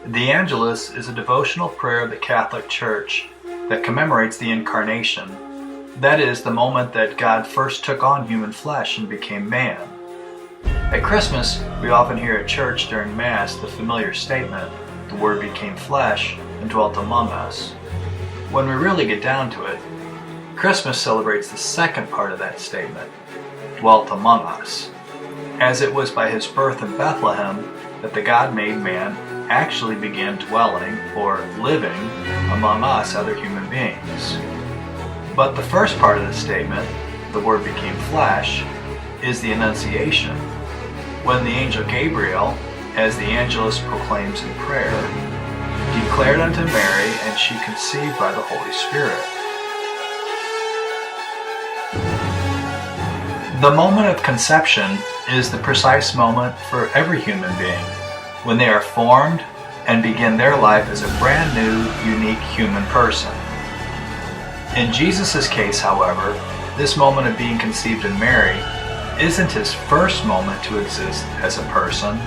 The Angelus is a devotional prayer of the Catholic Church that commemorates the Incarnation. That is, the moment that God first took on human flesh and became man. At Christmas, we often hear at church during Mass the familiar statement, "The Word became flesh and dwelt among us." When we really get down to it, Christmas celebrates the second part of that statement, "dwelt among us," as it was by his birth in Bethlehem that the God-made man actually began dwelling or living among us other human beings. But the first part of the statement, "the Word became flesh," is the Annunciation, when the angel Gabriel, as the Angelus proclaims in prayer, declared unto Mary, and she conceived by the Holy Spirit. The moment of conception is the precise moment for every human being, when they are formed and begin their life as a brand new, unique human person. In Jesus' case, however, this moment of being conceived in Mary isn't his first moment to exist as a person,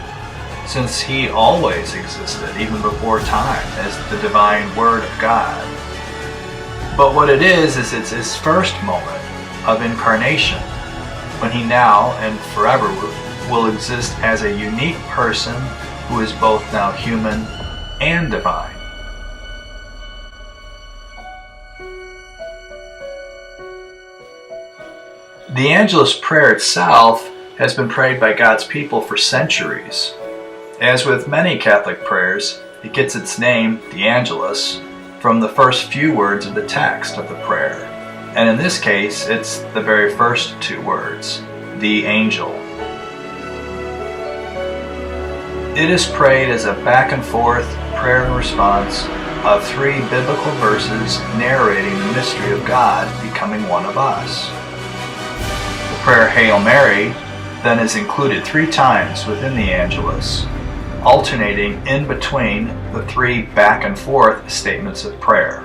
since he always existed, even before time, as the divine Word of God. But what it is it's his first moment of incarnation, when he now and forever will exist as a unique person who is both now human and divine. The Angelus Prayer itself has been prayed by God's people for centuries. As with many Catholic prayers, it gets its name, the Angelus, from the first few words of the text of the prayer. And in this case, it's the very first two words, the angel. It is prayed as a back and forth prayer and response of three biblical verses narrating the mystery of God becoming one of us. The prayer Hail Mary then is included 3 times within the Angelus, alternating in between the 3 back and forth statements of prayer.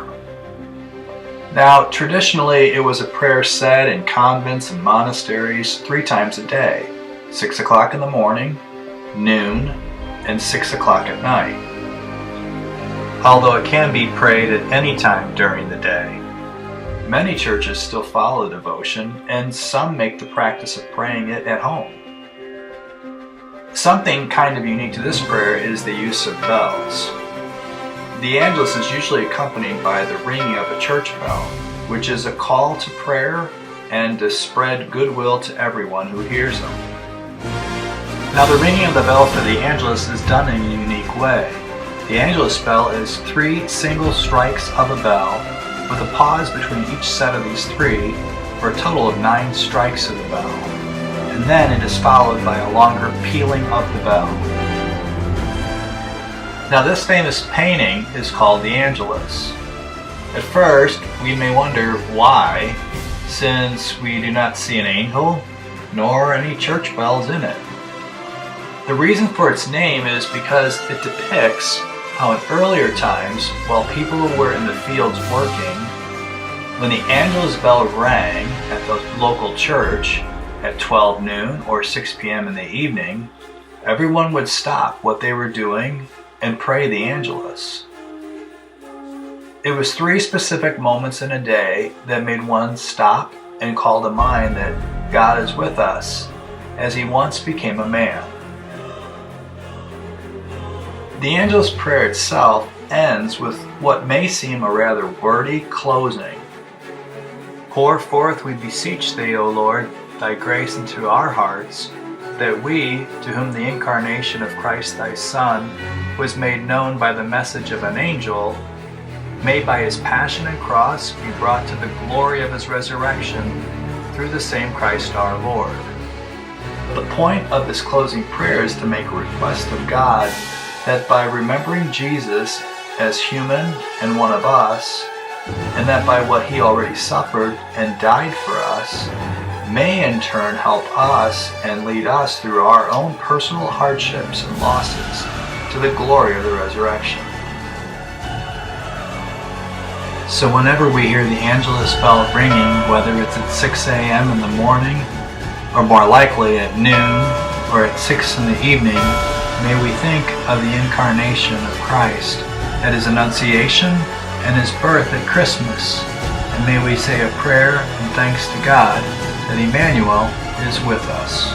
Now, traditionally, it was a prayer said in convents and monasteries 3 times a day, 6 o'clock in the morning, noon, and 6 o'clock at night. Although it can be prayed at any time during the day. Many churches still follow the devotion, and some make the practice of praying it at home. Something kind of unique to this prayer is the use of bells. The Angelus is usually accompanied by the ringing of a church bell, which is a call to prayer and to spread goodwill to everyone who hears them. Now, the ringing of the bell for the Angelus is done in a unique way. The Angelus bell is 3 single strikes of a bell, with a pause between each set of these 3, for a total of 9 strikes of the bell. And then it is followed by a longer pealing of the bell. Now, this famous painting is called the Angelus. At first, we may wonder why, since we do not see an angel, nor any church bells in it. The reason for its name is because it depicts how in earlier times, while people were in the fields working, when the Angelus bell rang at the local church at 12 noon or 6 p.m. in the evening, everyone would stop what they were doing and pray the Angelus. It was 3 specific moments in a day that made one stop and call to mind that God is with us, as he once became a man. The Angelus Prayer itself ends with what may seem a rather wordy closing. Pour forth, we beseech thee, O Lord, thy grace into our hearts, that we, to whom the Incarnation of Christ thy Son was made known by the message of an angel, may by his passion and cross be brought to the glory of his resurrection through the same Christ our Lord. The point of this closing prayer is to make a request of God that by remembering Jesus as human and one of us, and that by what he already suffered and died for us, may in turn help us and lead us through our own personal hardships and losses to the glory of the resurrection. So whenever we hear the Angelus bell ringing, whether it's at 6 a.m. in the morning, or more likely at noon, or at 6 in the evening, may we think of the Incarnation of Christ, at his Annunciation and his birth at Christmas, and may we say a prayer and thanks to God that Emmanuel is with us.